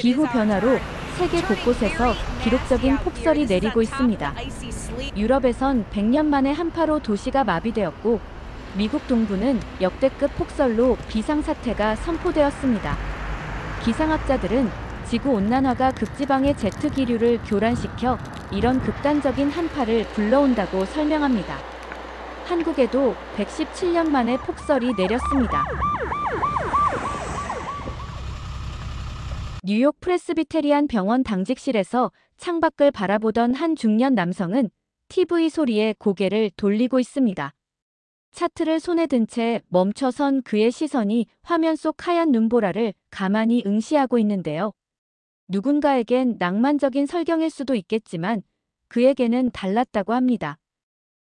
기후 변화로 세계 곳곳에서 기록적인 폭설이 내리고 있습니다. 유럽에선 100년 만에 한파로 도시가 마비되었고, 미국 동부는 역대급 폭설로 비상사태가 선포되었습니다. 기상학자들은 지구온난화가 극지방의 제트 기류를 교란시켜 이런 극단적인 한파를 불러온다고 설명합니다. 한국에도 117년 만에 폭설이 내렸습니다. 뉴욕 프레스비테리안 병원 당직실에서 창밖을 바라보던 한 중년 남성은 TV 소리에 고개를 돌리고 있습니다. 차트를 손에 든 채 멈춰선 그의 시선이 화면 속 하얀 눈보라를 가만히 응시하고 있는데요. 누군가에겐 낭만적인 설경일 수도 있겠지만 그에게는 달랐다고 합니다.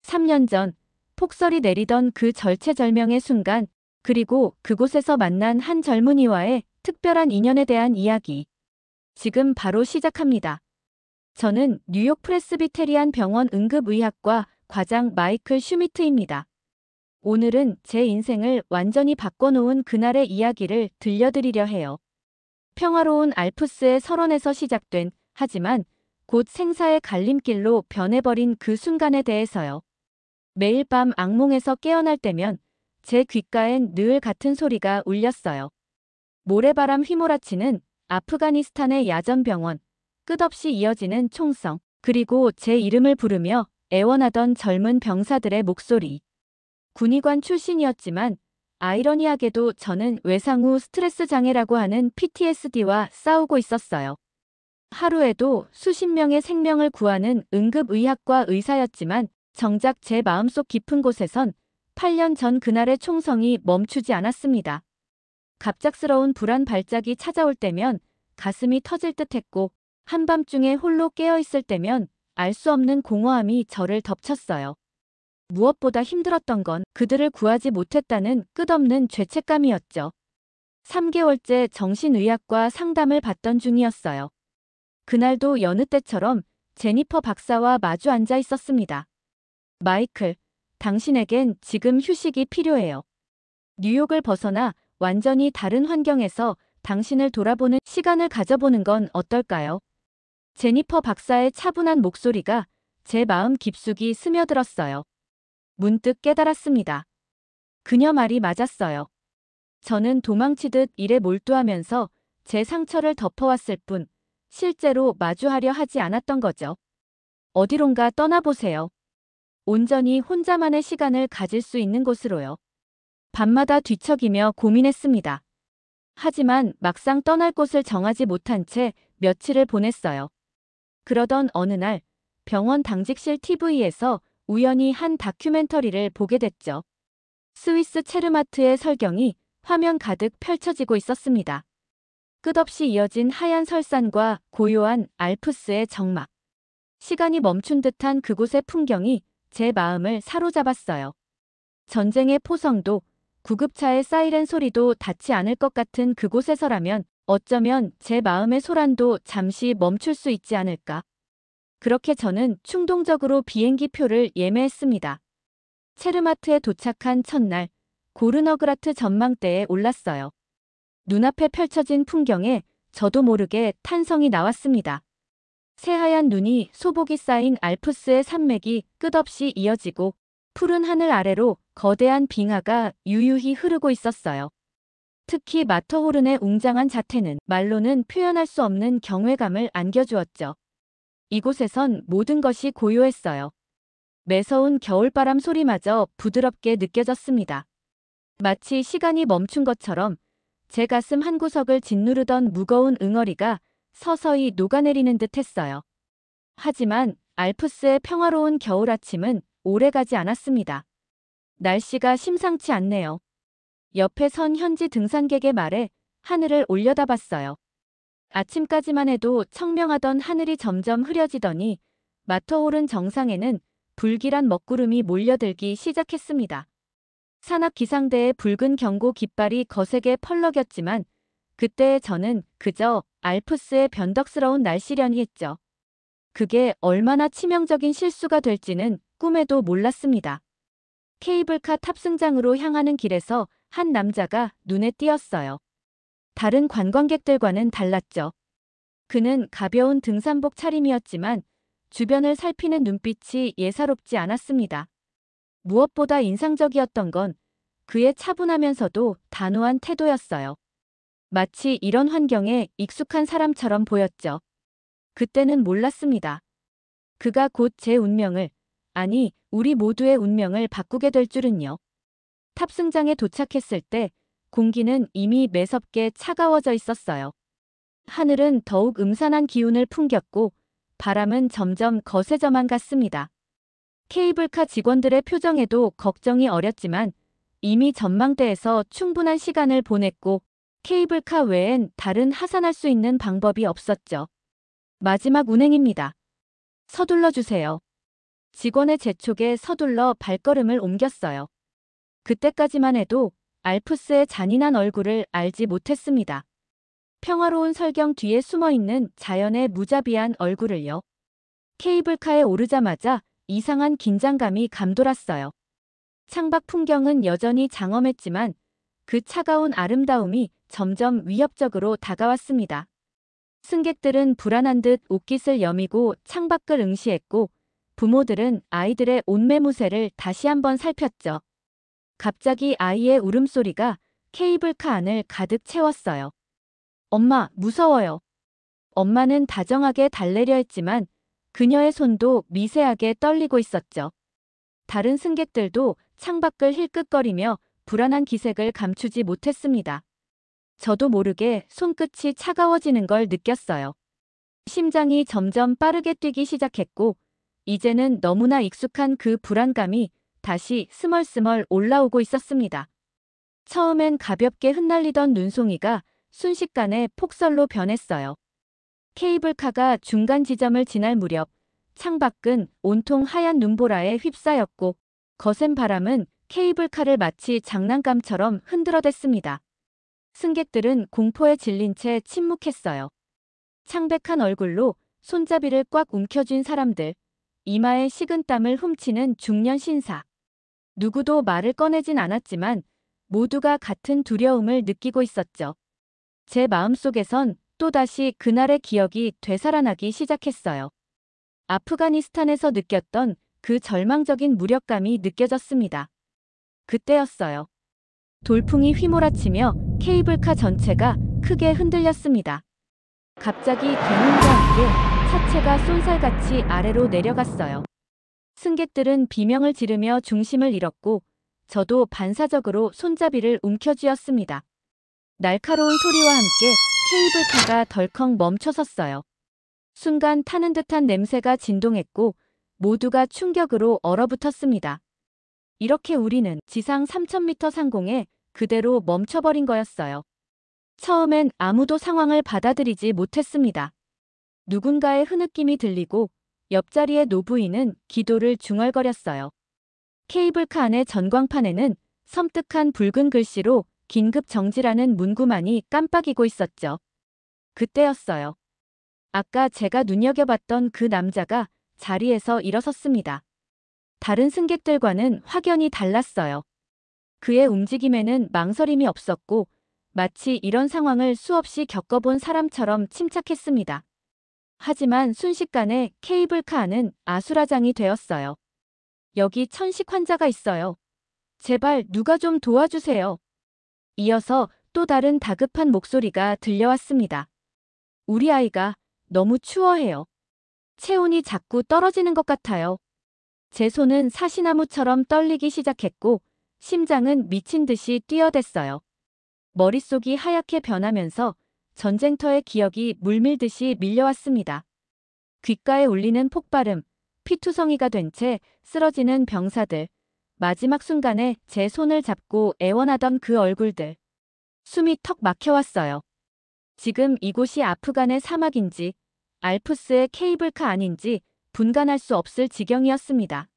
3년 전 폭설이 내리던 그 절체절명의 순간, 그리고 그곳에서 만난 한 젊은이와의 특별한 인연에 대한 이야기. 지금 바로 시작합니다. 저는 뉴욕 프레스비테리안 병원 응급의학과 과장 마이클 슈미트입니다. 오늘은 제 인생을 완전히 바꿔놓은 그날의 이야기를 들려드리려 해요. 평화로운 알프스의 설원에서 시작된, 하지만 곧 생사의 갈림길로 변해버린 그 순간에 대해서요. 매일 밤 악몽에서 깨어날 때면 제 귓가엔 늘 같은 소리가 울렸어요. 모래바람 휘몰아치는 아프가니스탄의 야전병원, 끝없이 이어지는 총성, 그리고 제 이름을 부르며 애원하던 젊은 병사들의 목소리. 군의관 출신이었지만 아이러니하게도 저는 외상 후 스트레스 장애라고 하는 PTSD와 싸우고 있었어요. 하루에도 수십 명의 생명을 구하는 응급의학과 의사였지만 정작 제 마음속 깊은 곳에선 8년 전 그날의 총성이 멈추지 않았습니다. 갑작스러운 불안 발작이 찾아올 때면 가슴이 터질 듯했고, 한밤중에 홀로 깨어있을 때면 알 수 없는 공허함이 저를 덮쳤어요. 무엇보다 힘들었던 건 그들을 구하지 못했다는 끝없는 죄책감이었죠. 3개월째 정신의학과 상담을 받던 중이었어요. 그날도 여느 때처럼 제니퍼 박사와 마주 앉아 있었습니다. 마이클, 당신에겐 지금 휴식이 필요해요. 뉴욕을 벗어나 완전히 다른 환경에서 당신을 돌아보는 시간을 가져보는 건 어떨까요? 제니퍼 박사의 차분한 목소리가 제 마음 깊숙이 스며들었어요. 문득 깨달았습니다. 그녀 말이 맞았어요. 저는 도망치듯 일에 몰두하면서 제 상처를 덮어왔을 뿐, 실제로 마주하려 하지 않았던 거죠. 어디론가 떠나보세요. 온전히 혼자만의 시간을 가질 수 있는 곳으로요. 밤마다 뒤척이며 고민했습니다. 하지만 막상 떠날 곳을 정하지 못한 채 며칠을 보냈어요. 그러던 어느 날 병원 당직실 TV에서 우연히 한 다큐멘터리를 보게 됐죠. 스위스 체르마트의 설경이 화면 가득 펼쳐지고 있었습니다. 끝없이 이어진 하얀 설산과 고요한 알프스의 정막. 시간이 멈춘 듯한 그곳의 풍경이 제 마음을 사로잡았어요. 전쟁의 포성도, 구급차의 사이렌 소리도 닿지 않을 것 같은 그곳에서라면 어쩌면 제 마음의 소란도 잠시 멈출 수 있지 않을까. 그렇게 저는 충동적으로 비행기 표를 예매했습니다. 체르마트에 도착한 첫날, 고르너그라트 전망대에 올랐어요. 눈앞에 펼쳐진 풍경에 저도 모르게 탄성이 나왔습니다. 새하얀 눈이 소복이 쌓인 알프스의 산맥이 끝없이 이어지고, 푸른 하늘 아래로 거대한 빙하가 유유히 흐르고 있었어요. 특히 마터호른의 웅장한 자태는 말로는 표현할 수 없는 경외감을 안겨주었죠. 이곳에선 모든 것이 고요했어요. 매서운 겨울바람 소리마저 부드럽게 느껴졌습니다. 마치 시간이 멈춘 것처럼 제 가슴 한구석을 짓누르던 무거운 응어리가 서서히 녹아내리는 듯 했어요. 하지만 알프스의 평화로운 겨울 아침은 오래가지 않았습니다. 날씨가 심상치 않네요. 옆에 선 현지 등산객의 말에 하늘을 올려다봤어요. 아침까지만 해도 청명하던 하늘이 점점 흐려지더니 마터호른 정상에는 불길한 먹구름이 몰려들기 시작했습니다. 산악기상대의 붉은 경고 깃발이 거세게 펄럭였지만 그때의 저는 그저 알프스의 변덕스러운 날씨련이 했죠. 그게 얼마나 치명적인 실수가 될지는 꿈에도 몰랐습니다. 케이블카 탑승장으로 향하는 길에서 한 남자가 눈에 띄었어요. 다른 관광객들과는 달랐죠. 그는 가벼운 등산복 차림이었지만 주변을 살피는 눈빛이 예사롭지 않았습니다. 무엇보다 인상적이었던 건 그의 차분하면서도 단호한 태도였어요. 마치 이런 환경에 익숙한 사람처럼 보였죠. 그때는 몰랐습니다. 그가 곧 제 운명을, 아니, 우리 모두의 운명을 바꾸게 될 줄은요. 탑승장에 도착했을 때 공기는 이미 매섭게 차가워져 있었어요. 하늘은 더욱 음산한 기운을 풍겼고 바람은 점점 거세져만 갔습니다. 케이블카 직원들의 표정에도 걱정이 어렸지만 이미 전망대에서 충분한 시간을 보냈고 케이블카 외엔 다른 하산할 수 있는 방법이 없었죠. 마지막 운행입니다. 서둘러 주세요. 직원의 재촉에 서둘러 발걸음을 옮겼어요. 그때까지만 해도 알프스의 잔인한 얼굴을 알지 못했습니다. 평화로운 설경 뒤에 숨어있는 자연의 무자비한 얼굴을요. 케이블카에 오르자마자 이상한 긴장감이 감돌았어요. 창밖 풍경은 여전히 장엄했지만 그 차가운 아름다움이 점점 위협적으로 다가왔습니다. 승객들은 불안한 듯 옷깃을 여미고 창밖을 응시했고 부모들은 아이들의 옷매무새를 다시 한번 살폈죠. 갑자기 아이의 울음소리가 케이블카 안을 가득 채웠어요. 엄마, 무서워요. 엄마는 다정하게 달래려 했지만 그녀의 손도 미세하게 떨리고 있었죠. 다른 승객들도 창밖을 힐끗거리며 불안한 기색을 감추지 못했습니다. 저도 모르게 손끝이 차가워지는 걸 느꼈어요. 심장이 점점 빠르게 뛰기 시작했고 이제는 너무나 익숙한 그 불안감이 다시 스멀스멀 올라오고 있었습니다. 처음엔 가볍게 흩날리던 눈송이가 순식간에 폭설로 변했어요. 케이블카가 중간 지점을 지날 무렵 창밖은 온통 하얀 눈보라에 휩싸였고 거센 바람은 케이블카를 마치 장난감처럼 흔들어댔습니다. 승객들은 공포에 질린 채 침묵했어요. 창백한 얼굴로 손잡이를 꽉 움켜쥔 사람들, 이마에 식은땀을 훔치는 중년 신사. 누구도 말을 꺼내진 않았지만 모두가 같은 두려움을 느끼고 있었죠. 제 마음속에선 또다시 그날의 기억이 되살아나기 시작했어요. 아프가니스탄에서 느꼈던 그 절망적인 무력감이 느껴졌습니다. 그때였어요. 돌풍이 휘몰아치며 케이블카 전체가 크게 흔들렸습니다. 갑자기 대문과 함께 차체가 쏜살같이 아래로 내려갔어요. 승객들은 비명을 지르며 중심을 잃었고 저도 반사적으로 손잡이를 움켜쥐었습니다. 날카로운 소리와 함께 케이블카가 덜컥 멈춰섰어요. 순간 타는 듯한 냄새가 진동했고 모두가 충격으로 얼어붙었습니다. 이렇게 우리는 지상 3000m 상공에 그대로 멈춰버린 거였어요. 처음엔 아무도 상황을 받아들이지 못했습니다. 누군가의 흐느낌이 들리고 옆자리의 노부인은 기도를 중얼거렸어요. 케이블카 안의 전광판에는 섬뜩한 붉은 글씨로 긴급 정지라는 문구만이 깜빡이고 있었죠. 그때였어요. 아까 제가 눈여겨봤던 그 남자가 자리에서 일어섰습니다. 다른 승객들과는 확연히 달랐어요. 그의 움직임에는 망설임이 없었고 마치 이런 상황을 수없이 겪어본 사람처럼 침착했습니다. 하지만 순식간에 케이블카 안은 아수라장이 되었어요. 여기 천식 환자가 있어요. 제발 누가 좀 도와주세요. 이어서 또 다른 다급한 목소리가 들려왔습니다. 우리 아이가 너무 추워해요. 체온이 자꾸 떨어지는 것 같아요. 제 손은 사시나무처럼 떨리기 시작했고 심장은 미친 듯이 뛰어댔어요. 머릿속이 하얗게 변하면서 전쟁터의 기억이 물밀듯이 밀려왔습니다. 귓가에 울리는 폭발음, 피투성이가 된 채 쓰러지는 병사들, 마지막 순간에 제 손을 잡고 애원하던 그 얼굴들. 숨이 턱 막혀왔어요. 지금 이곳이 아프간의 사막인지 알프스의 케이블카 아닌지 분간할 수 없을 지경이었습니다.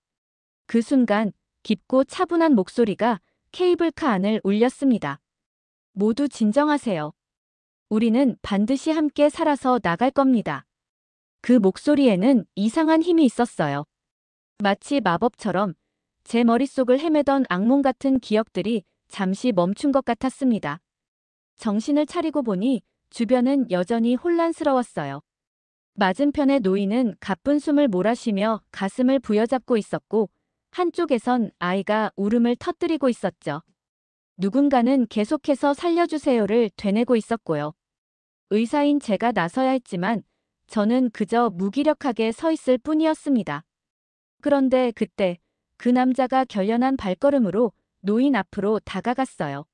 그 순간 깊고 차분한 목소리가 케이블카 안을 울렸습니다. 모두 진정하세요. 우리는 반드시 함께 살아서 나갈 겁니다. 그 목소리에는 이상한 힘이 있었어요. 마치 마법처럼 제 머릿속을 헤매던 악몽 같은 기억들이 잠시 멈춘 것 같았습니다. 정신을 차리고 보니 주변은 여전히 혼란스러웠어요. 맞은편의 노인은 가쁜 숨을 몰아쉬며 가슴을 부여잡고 있었고 한쪽에선 아이가 울음을 터뜨리고 있었죠. 누군가는 계속해서 살려주세요를 되뇌고 있었고요. 의사인 제가 나서야 했지만 저는 그저 무기력하게 서 있을 뿐이었습니다. 그런데 그때 그 남자가 결연한 발걸음으로 노인 앞으로 다가갔어요.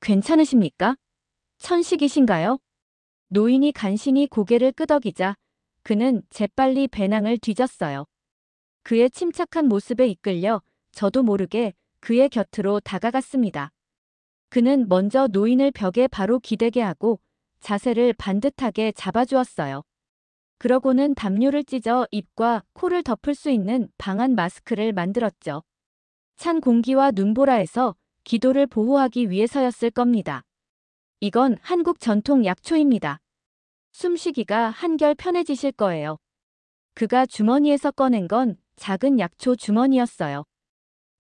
괜찮으십니까? 천식이신가요? 노인이 간신히 고개를 끄덕이자 그는 재빨리 배낭을 뒤졌어요. 그의 침착한 모습에 이끌려 저도 모르게 그의 곁으로 다가갔습니다. 그는 먼저 노인을 벽에 바로 기대게 하고 자세를 반듯하게 잡아주었어요. 그러고는 담요를 찢어 입과 코를 덮을 수 있는 방한 마스크를 만들었죠. 찬 공기와 눈보라에서 기도를 보호하기 위해서였을 겁니다. 이건 한국 전통 약초입니다. 숨쉬기가 한결 편해지실 거예요. 그가 주머니에서 꺼낸 건 작은 약초 주머니였어요.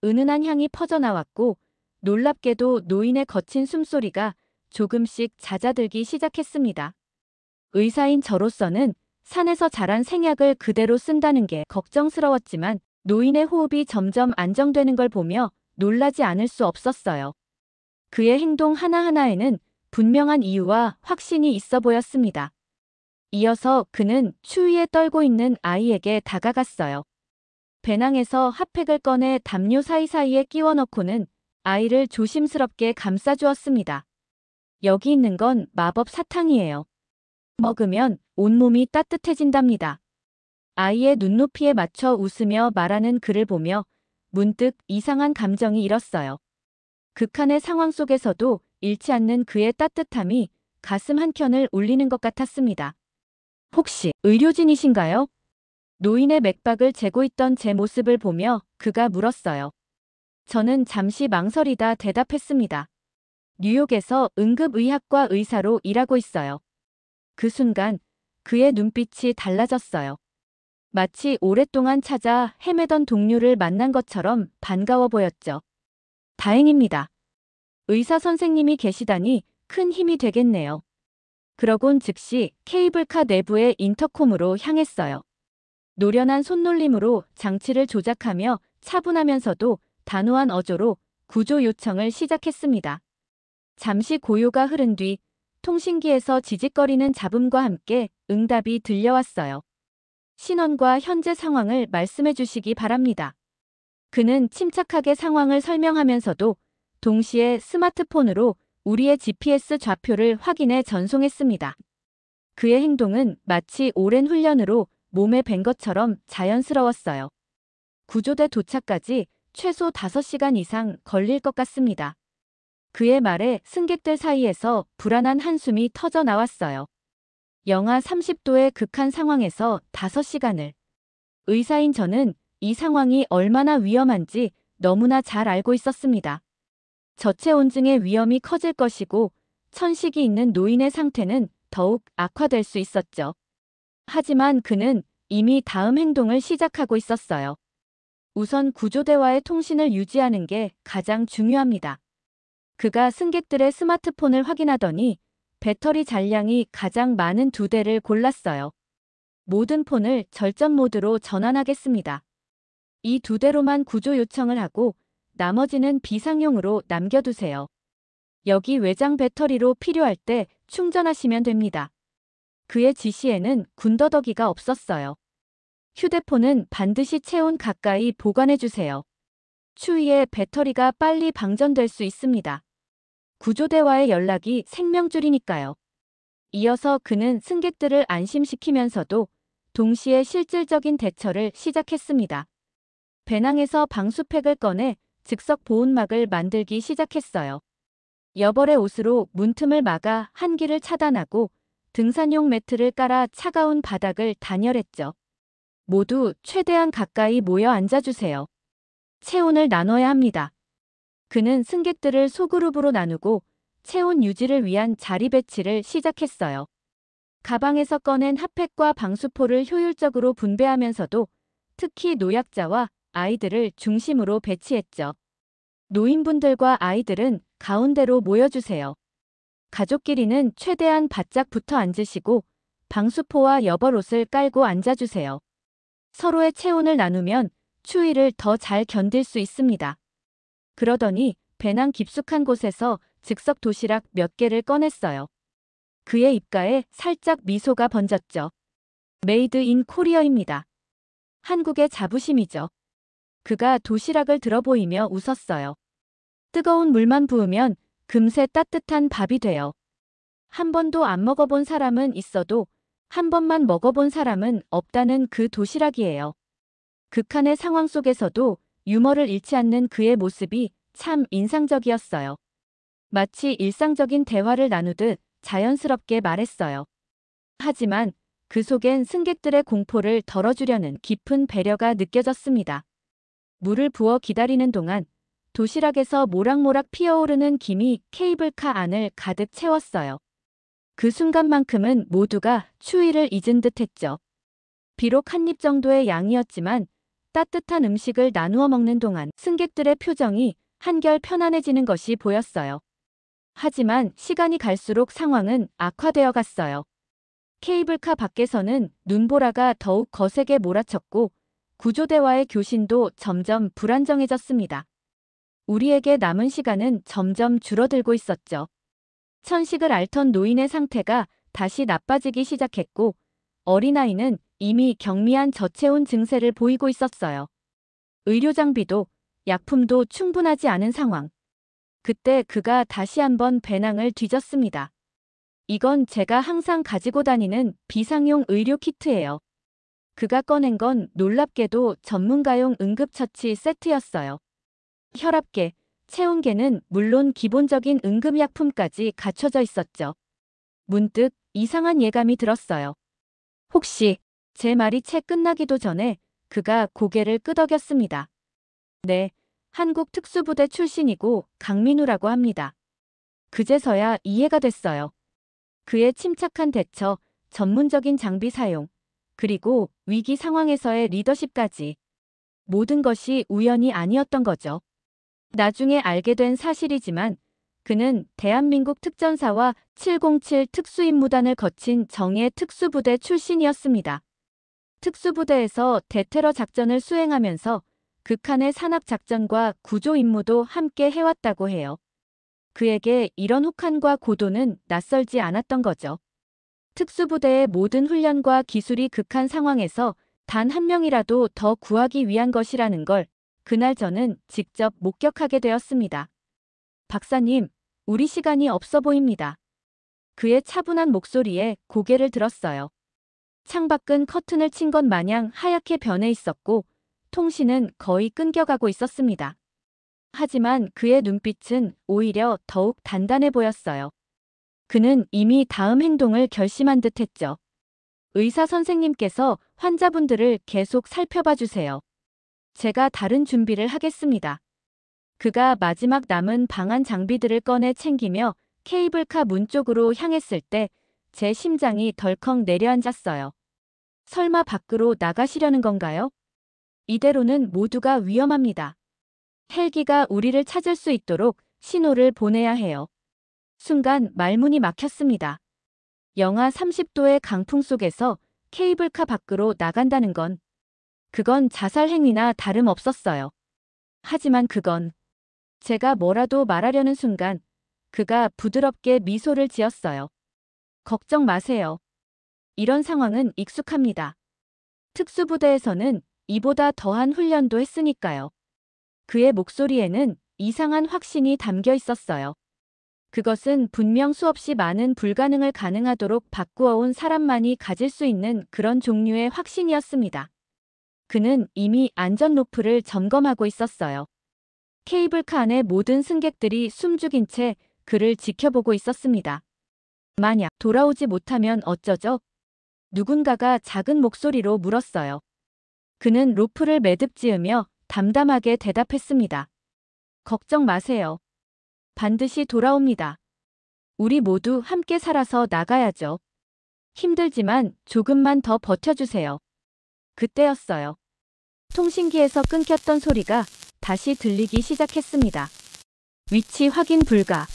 은은한 향이 퍼져나왔고 놀랍게도 노인의 거친 숨소리가 조금씩 잦아들기 시작했습니다. 의사인 저로서는 산에서 자란 생약을 그대로 쓴다는 게 걱정스러웠지만 노인의 호흡이 점점 안정되는 걸 보며 놀라지 않을 수 없었어요. 그의 행동 하나하나에는 분명한 이유와 확신이 있어 보였습니다. 이어서 그는 추위에 떨고 있는 아이에게 다가갔어요. 배낭에서 핫팩을 꺼내 담요 사이사이에 끼워 넣고는 아이를 조심스럽게 감싸주었습니다. 여기 있는 건 마법 사탕이에요. 먹으면 온몸이 따뜻해진답니다. 아이의 눈높이에 맞춰 웃으며 말하는 그를 보며 문득 이상한 감정이 일었어요. 극한의 상황 속에서도 잃지 않는 그의 따뜻함이 가슴 한켠을 울리는 것 같았습니다. 혹시 의료진이신가요? 노인의 맥박을 재고 있던 제 모습을 보며 그가 물었어요. 저는 잠시 망설이다 대답했습니다. 뉴욕에서 응급의학과 의사로 일하고 있어요. 그 순간 그의 눈빛이 달라졌어요. 마치 오랫동안 찾아 헤매던 동료를 만난 것처럼 반가워 보였죠. 다행입니다. 의사 선생님이 계시다니 큰 힘이 되겠네요. 그러곤 즉시 케이블카 내부의 인터콤으로 향했어요. 노련한 손놀림으로 장치를 조작하며 차분하면서도 단호한 어조로 구조 요청을 시작했습니다. 잠시 고요가 흐른 뒤 통신기에서 지직거리는 잡음과 함께 응답이 들려왔어요. 신원과 현재 상황을 말씀해 주시기 바랍니다. 그는 침착하게 상황을 설명하면서도 동시에 스마트폰으로 우리의 GPS 좌표를 확인해 전송했습니다. 그의 행동은 마치 오랜 훈련으로 몸에 밴 것처럼 자연스러웠어요. 구조대 도착까지 최소 5시간 이상 걸릴 것 같습니다. 그의 말에 승객들 사이에서 불안한 한숨이 터져 나왔어요. 영하 30도의 극한 상황에서 5시간을. 의사인 저는 이 상황이 얼마나 위험한지 너무나 잘 알고 있었습니다. 저체온증의 위험이 커질 것이고 천식이 있는 노인의 상태는 더욱 악화될 수 있었죠. 하지만 그는 이미 다음 행동을 시작하고 있었어요. 우선 구조대와의 통신을 유지하는 게 가장 중요합니다. 그가 승객들의 스마트폰을 확인하더니 배터리 잔량이 가장 많은 2대를 골랐어요. 모든 폰을 절전 모드로 전환하겠습니다. 이 2대로만 구조 요청을 하고 나머지는 비상용으로 남겨두세요. 여기 외장 배터리로 필요할 때 충전하시면 됩니다. 그의 지시에는 군더더기가 없었어요. 휴대폰은 반드시 체온 가까이 보관해주세요. 추위에 배터리가 빨리 방전될 수 있습니다. 구조대와의 연락이 생명줄이니까요. 이어서 그는 승객들을 안심시키면서도 동시에 실질적인 대처를 시작했습니다. 배낭에서 방수팩을 꺼내 즉석 보온막을 만들기 시작했어요. 여벌의 옷으로 문틈을 막아 한기를 차단하고 등산용 매트를 깔아 차가운 바닥을 단열했죠. 모두 최대한 가까이 모여 앉아주세요. 체온을 나눠야 합니다. 그는 승객들을 소그룹으로 나누고 체온 유지를 위한 자리 배치를 시작했어요. 가방에서 꺼낸 핫팩과 방수포를 효율적으로 분배하면서도 특히 노약자와 아이들을 중심으로 배치했죠. 노인분들과 아이들은 가운데로 모여주세요. 가족끼리는 최대한 바짝 붙어 앉으시고 방수포와 여벌옷을 깔고 앉아주세요. 서로의 체온을 나누면 추위를 더 잘 견딜 수 있습니다. 그러더니 배낭 깊숙한 곳에서 즉석 도시락 몇 개를 꺼냈어요. 그의 입가에 살짝 미소가 번졌죠. 메이드 인 코리어입니다. 한국의 자부심이죠. 그가 도시락을 들어보이며 웃었어요. 뜨거운 물만 부으면 금세 따뜻한 밥이 돼요. 한 번도 안 먹어본 사람은 있어도 한 번만 먹어본 사람은 없다는 그 도시락이에요. 극한의 상황 속에서도 유머를 잃지 않는 그의 모습이 참 인상적이었어요. 마치 일상적인 대화를 나누듯 자연스럽게 말했어요. 하지만 그 속엔 승객들의 공포를 덜어주려는 깊은 배려가 느껴졌습니다. 물을 부어 기다리는 동안 도시락에서 모락모락 피어오르는 김이 케이블카 안을 가득 채웠어요. 그 순간만큼은 모두가 추위를 잊은 듯 했죠. 비록 한 입 정도의 양이었지만 따뜻한 음식을 나누어 먹는 동안 승객들의 표정이 한결 편안해지는 것이 보였어요. 하지만 시간이 갈수록 상황은 악화되어 갔어요. 케이블카 밖에서는 눈보라가 더욱 거세게 몰아쳤고 구조대와의 교신도 점점 불안정해졌습니다. 우리에게 남은 시간은 점점 줄어들고 있었죠. 천식을 앓던 노인의 상태가 다시 나빠지기 시작했고 어린아이는 이미 경미한 저체온 증세를 보이고 있었어요. 의료 장비도 약품도 충분하지 않은 상황. 그때 그가 다시 한번 배낭을 뒤졌습니다. 이건 제가 항상 가지고 다니는 비상용 의료 키트예요. 그가 꺼낸 건 놀랍게도 전문가용 응급처치 세트였어요. 혈압계, 체온계는 물론 기본적인 응급약품까지 갖춰져 있었죠. 문득 이상한 예감이 들었어요. 혹시 제 말이 채 끝나기도 전에 그가 고개를 끄덕였습니다. 네, 한국 특수부대 출신이고 강민우라고 합니다. 그제서야 이해가 됐어요. 그의 침착한 대처, 전문적인 장비 사용, 그리고 위기 상황에서의 리더십까지. 모든 것이 우연이 아니었던 거죠. 나중에 알게 된 사실이지만 그는 대한민국 특전사와 707 특수임무단을 거친 정예 특수부대 출신이었습니다. 특수부대에서 대테러 작전을 수행하면서 극한의 산악작전과 구조 임무도 함께 해왔다고 해요. 그에게 이런 혹한과 고도는 낯설지 않았던 거죠. 특수부대의 모든 훈련과 기술이 극한 상황에서 단 한 명이라도 더 구하기 위한 것이라는 걸 그날 저는 직접 목격하게 되었습니다. 박사님, 우리 시간이 없어 보입니다. 그의 차분한 목소리에 고개를 들었어요. 창밖은 커튼을 친 것 마냥 하얗게 변해 있었고 통신은 거의 끊겨가고 있었습니다. 하지만 그의 눈빛은 오히려 더욱 단단해 보였어요. 그는 이미 다음 행동을 결심한 듯 했죠. 의사 선생님께서 환자분들을 계속 살펴봐 주세요. 제가 다른 준비를 하겠습니다. 그가 마지막 남은 방한 장비들을 꺼내 챙기며 케이블카 문 쪽으로 향했을 때 제 심장이 덜컥 내려앉았어요. 설마 밖으로 나가시려는 건가요? 이대로는 모두가 위험합니다. 헬기가 우리를 찾을 수 있도록 신호를 보내야 해요. 순간 말문이 막혔습니다. 영하 30도의 강풍 속에서 케이블카 밖으로 나간다는 건 그건 자살 행위나 다름없었어요. 하지만 그건 제가 뭐라도 말하려는 순간 그가 부드럽게 미소를 지었어요. 걱정 마세요. 이런 상황은 익숙합니다. 특수부대에서는 이보다 더한 훈련도 했으니까요. 그의 목소리에는 이상한 확신이 담겨 있었어요. 그것은 분명 수없이 많은 불가능을 가능하도록 바꾸어온 사람만이 가질 수 있는 그런 종류의 확신이었습니다. 그는 이미 안전 로프를 점검하고 있었어요. 케이블카 안의 모든 승객들이 숨죽인 채 그를 지켜보고 있었습니다. 만약 돌아오지 못하면 어쩌죠? 누군가가 작은 목소리로 물었어요. 그는 로프를 매듭지으며 담담하게 대답했습니다. 걱정 마세요. 반드시 돌아옵니다. 우리 모두 함께 살아서 나가야죠. 힘들지만 조금만 더 버텨주세요. 그때였어요. 통신기에서 끊겼던 소리가 다시 들리기 시작했습니다. 위치 확인 불가.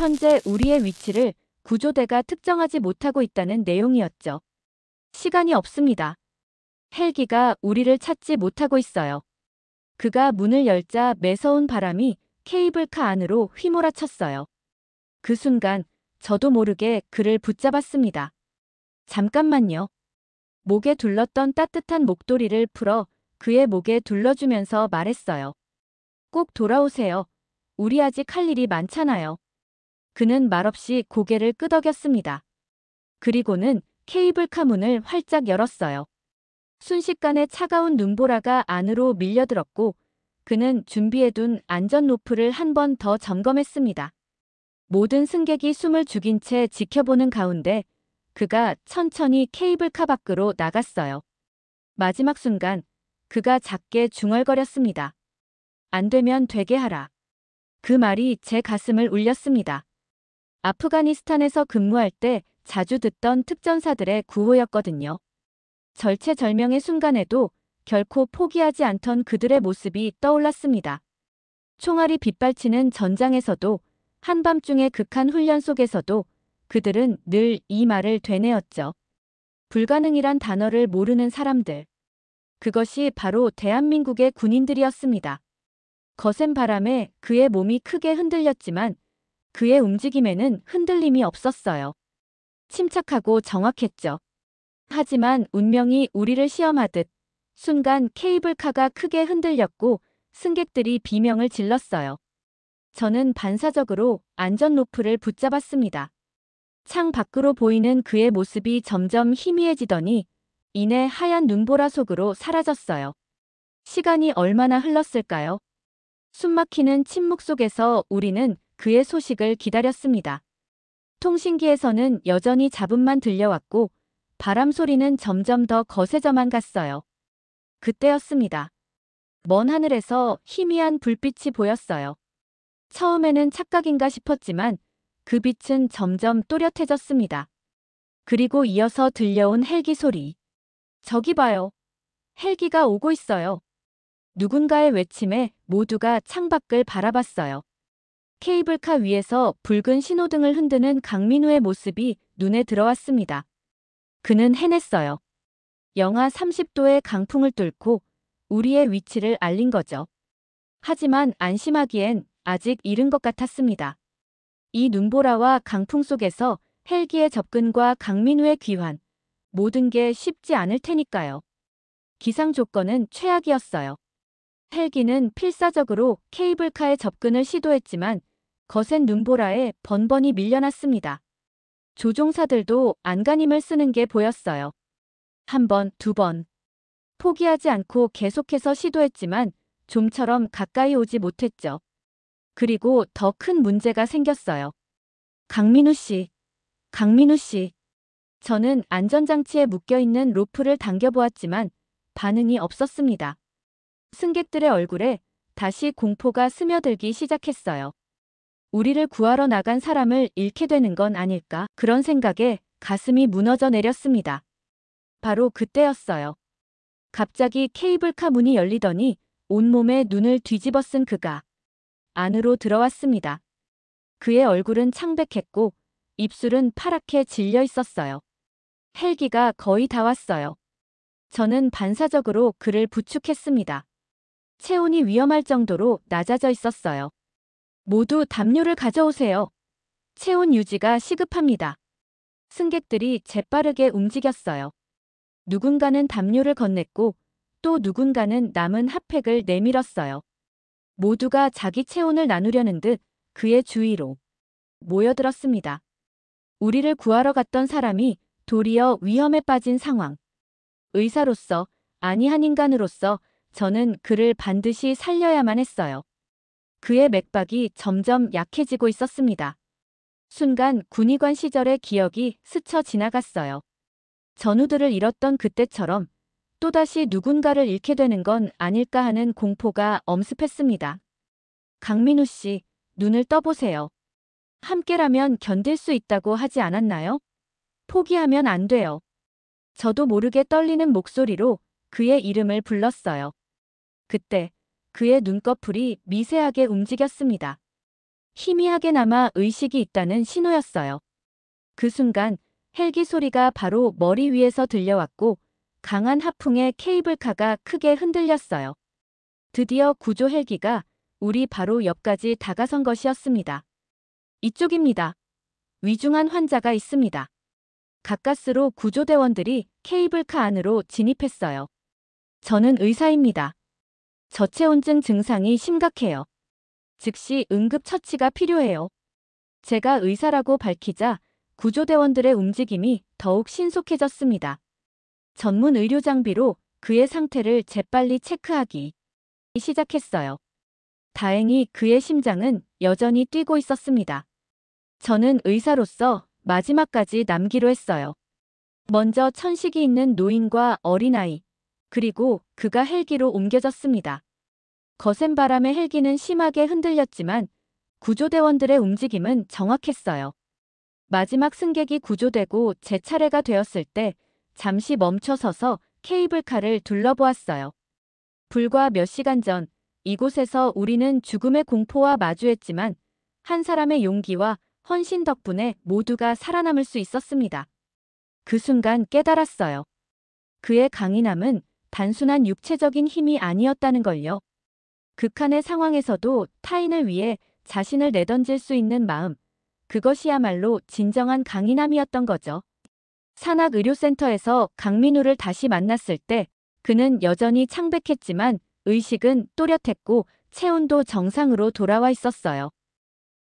현재 우리의 위치를 구조대가 특정하지 못하고 있다는 내용이었죠. 시간이 없습니다. 헬기가 우리를 찾지 못하고 있어요. 그가 문을 열자 매서운 바람이 케이블카 안으로 휘몰아쳤어요. 그 순간 저도 모르게 그를 붙잡았습니다. 잠깐만요. 목에 둘렀던 따뜻한 목도리를 풀어 그의 목에 둘러주면서 말했어요. 꼭 돌아오세요. 우리 아직 할 일이 많잖아요. 그는 말없이 고개를 끄덕였습니다. 그리고는 케이블카 문을 활짝 열었어요. 순식간에 차가운 눈보라가 안으로 밀려들었고 그는 준비해둔 안전 로프를 한 번 더 점검했습니다. 모든 승객이 숨을 죽인 채 지켜보는 가운데 그가 천천히 케이블카 밖으로 나갔어요. 마지막 순간 그가 작게 중얼거렸습니다. 안 되면 되게 하라. 그 말이 제 가슴을 울렸습니다. 아프가니스탄에서 근무할 때 자주 듣던 특전사들의 구호였거든요. 절체절명의 순간에도 결코 포기하지 않던 그들의 모습이 떠올랐습니다. 총알이 빗발치는 전장에서도 한밤중의 극한 훈련 속에서도 그들은 늘 이 말을 되뇌었죠. 불가능이란 단어를 모르는 사람들. 그것이 바로 대한민국의 군인들이었습니다. 거센 바람에 그의 몸이 크게 흔들렸지만 그의 움직임에는 흔들림이 없었어요. 침착하고 정확했죠. 하지만 운명이 우리를 시험하듯 순간 케이블카가 크게 흔들렸고 승객들이 비명을 질렀어요. 저는 반사적으로 안전 로프를 붙잡았습니다. 창 밖으로 보이는 그의 모습이 점점 희미해지더니 이내 하얀 눈보라 속으로 사라졌어요. 시간이 얼마나 흘렀을까요? 숨막히는 침묵 속에서 우리는 그의 소식을 기다렸습니다. 통신기에서는 여전히 잡음만 들려왔고 바람 소리는 점점 더 거세져만 갔어요. 그때였습니다. 먼 하늘에서 희미한 불빛이 보였어요. 처음에는 착각인가 싶었지만 그 빛은 점점 또렷해졌습니다. 그리고 이어서 들려온 헬기 소리. 저기 봐요. 헬기가 오고 있어요. 누군가의 외침에 모두가 창밖을 바라봤어요. 케이블카 위에서 붉은 신호등을 흔드는 강민우의 모습이 눈에 들어왔습니다. 그는 해냈어요. 영하 30도의 강풍을 뚫고 우리의 위치를 알린 거죠. 하지만 안심하기엔 아직 이른 것 같았습니다. 이 눈보라와 강풍 속에서 헬기의 접근과 강민우의 귀환, 모든 게 쉽지 않을 테니까요. 기상 조건은 최악이었어요. 헬기는 필사적으로 케이블카에 접근을 시도했지만 거센 눈보라에 번번이 밀려났습니다. 조종사들도 안간힘을 쓰는 게 보였어요. 한 번, 두 번. 포기하지 않고 계속해서 시도했지만 좀처럼 가까이 오지 못했죠. 그리고 더 큰 문제가 생겼어요. 강민우 씨. 강민우 씨. 저는 안전장치에 묶여있는 로프를 당겨보았지만 반응이 없었습니다. 승객들의 얼굴에 다시 공포가 스며들기 시작했어요. 우리를 구하러 나간 사람을 잃게 되는 건 아닐까? 그런 생각에 가슴이 무너져 내렸습니다. 바로 그때였어요. 갑자기 케이블카 문이 열리더니 온몸에 눈을 뒤집어 쓴 그가 안으로 들어왔습니다. 그의 얼굴은 창백했고 입술은 파랗게 질려 있었어요. 헬기가 거의 다 왔어요. 저는 반사적으로 그를 부축했습니다. 체온이 위험할 정도로 낮아져 있었어요. 모두 담요를 가져오세요. 체온 유지가 시급합니다. 승객들이 재빠르게 움직였어요. 누군가는 담요를 건넸고 또 누군가는 남은 핫팩을 내밀었어요. 모두가 자기 체온을 나누려는 듯 그의 주위로 모여들었습니다. 우리를 구하러 갔던 사람이 도리어 위험에 빠진 상황. 의사로서, 아니 한 인간으로서 저는 그를 반드시 살려야만 했어요. 그의 맥박이 점점 약해지고 있었습니다. 순간 군의관 시절의 기억이 스쳐 지나갔어요. 전우들을 잃었던 그때처럼 또다시 누군가를 잃게 되는 건 아닐까 하는 공포가 엄습했습니다. 강민우 씨, 눈을 떠보세요. 함께라면 견딜 수 있다고 하지 않았나요? 포기하면 안 돼요. 저도 모르게 떨리는 목소리로 그의 이름을 불렀어요. 그때 그의 눈꺼풀이 미세하게 움직였습니다. 희미하게나마 의식이 있다는 신호였어요. 그 순간 헬기 소리가 바로 머리 위에서 들려왔고 강한 하풍에 케이블카가 크게 흔들렸어요. 드디어 구조 헬기가 우리 바로 옆까지 다가선 것이었습니다. 이쪽입니다. 위중한 환자가 있습니다. 가까스로 구조대원들이 케이블카 안으로 진입했어요. 저는 의사입니다. 저체온증 증상이 심각해요. 즉시 응급처치가 필요해요. 제가 의사라고 밝히자 구조대원들의 움직임이 더욱 신속해졌습니다. 전문 의료 장비로 그의 상태를 재빨리 체크하기 시작했어요. 다행히 그의 심장은 여전히 뛰고 있었습니다. 저는 의사로서 마지막까지 남기로 했어요. 먼저 천식이 있는 노인과 어린아이, 그리고 그가 헬기로 옮겨졌습니다. 거센 바람에 헬기는 심하게 흔들렸지만 구조대원들의 움직임은 정확했어요. 마지막 승객이 구조되고 제 차례가 되었을 때 잠시 멈춰서서 케이블카를 둘러보았어요. 불과 몇 시간 전 이곳에서 우리는 죽음의 공포와 마주했지만 한 사람의 용기와 헌신 덕분에 모두가 살아남을 수 있었습니다. 그 순간 깨달았어요. 그의 강인함은 단순한 육체적인 힘이 아니었다는 걸요. 극한의 상황에서도 타인을 위해 자신을 내던질 수 있는 마음, 그것이야말로 진정한 강인함이었던 거죠. 산악의료센터에서 강민우를 다시 만났을 때 그는 여전히 창백했지만 의식은 또렷했고 체온도 정상으로 돌아와 있었어요.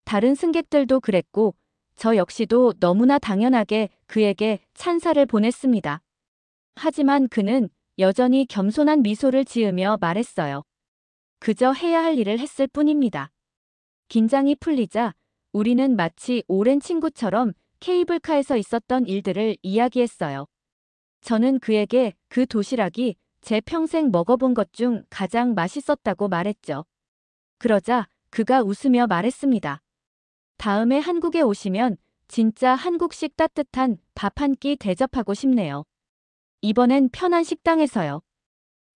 다른 승객들도 그랬고 저 역시도 너무나 당연하게 그에게 찬사를 보냈습니다. 하지만 그는 여전히 겸손한 미소를 지으며 말했어요. 그저 해야 할 일을 했을 뿐입니다. 긴장이 풀리자 우리는 마치 오랜 친구처럼 케이블카에서 있었던 일들을 이야기했어요. 저는 그에게 그 도시락이 제 평생 먹어본 것 중 가장 맛있었다고 말했죠. 그러자 그가 웃으며 말했습니다. 다음에 한국에 오시면 진짜 한국식 따뜻한 밥 한 끼 대접하고 싶네요. 이번엔 편한 식당에서요.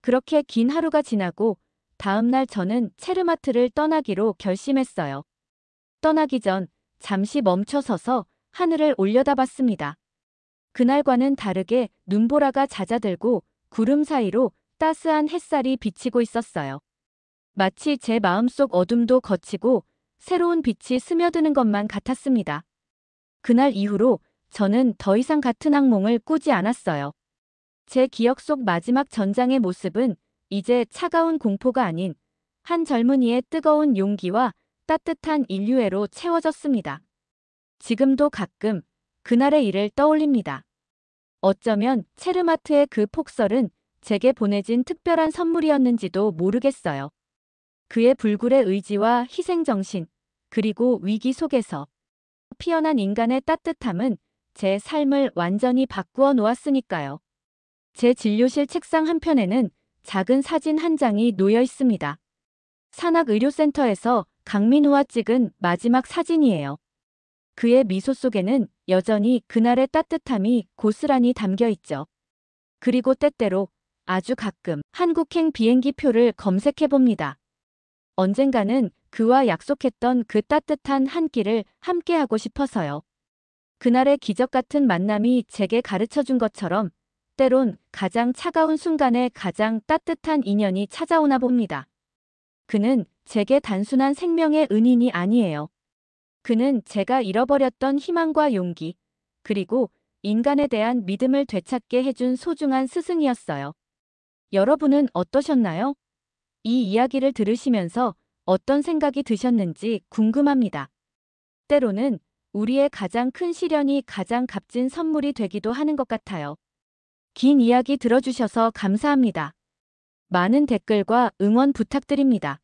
그렇게 긴 하루가 지나고 다음 날 저는 체르마트를 떠나기로 결심했어요. 떠나기 전 잠시 멈춰서서 하늘을 올려다봤습니다. 그날과는 다르게 눈보라가 잦아들고 구름 사이로 따스한 햇살이 비치고 있었어요. 마치 제 마음속 어둠도 걷히고 새로운 빛이 스며드는 것만 같았습니다. 그날 이후로 저는 더 이상 같은 악몽을 꾸지 않았어요. 제 기억 속 마지막 전장의 모습은 이제 차가운 공포가 아닌 한 젊은이의 뜨거운 용기와 따뜻한 인류애로 채워졌습니다. 지금도 가끔 그날의 일을 떠올립니다. 어쩌면 체르마트의 그 폭설은 제게 보내진 특별한 선물이었는지도 모르겠어요. 그의 불굴의 의지와 희생정신, 그리고 위기 속에서 피어난 인간의 따뜻함은 제 삶을 완전히 바꾸어 놓았으니까요. 제 진료실 책상 한편에는 작은 사진 한 장이 놓여 있습니다. 산악의료센터에서 강민우와 찍은 마지막 사진이에요. 그의 미소 속에는 여전히 그날의 따뜻함이 고스란히 담겨 있죠. 그리고 때때로 아주 가끔 한국행 비행기 표를 검색해 봅니다. 언젠가는 그와 약속했던 그 따뜻한 한 끼를 함께하고 싶어서요. 그날의 기적 같은 만남이 제게 가르쳐 준 것처럼 때론 가장 차가운 순간에 가장 따뜻한 인연이 찾아오나 봅니다. 그는 제게 단순한 생명의 은인이 아니에요. 그는 제가 잃어버렸던 희망과 용기, 그리고 인간에 대한 믿음을 되찾게 해준 소중한 스승이었어요. 여러분은 어떠셨나요? 이 이야기를 들으시면서 어떤 생각이 드셨는지 궁금합니다. 때로는 우리의 가장 큰 시련이 가장 값진 선물이 되기도 하는 것 같아요. 긴 이야기 들어주셔서 감사합니다. 많은 댓글과 응원 부탁드립니다.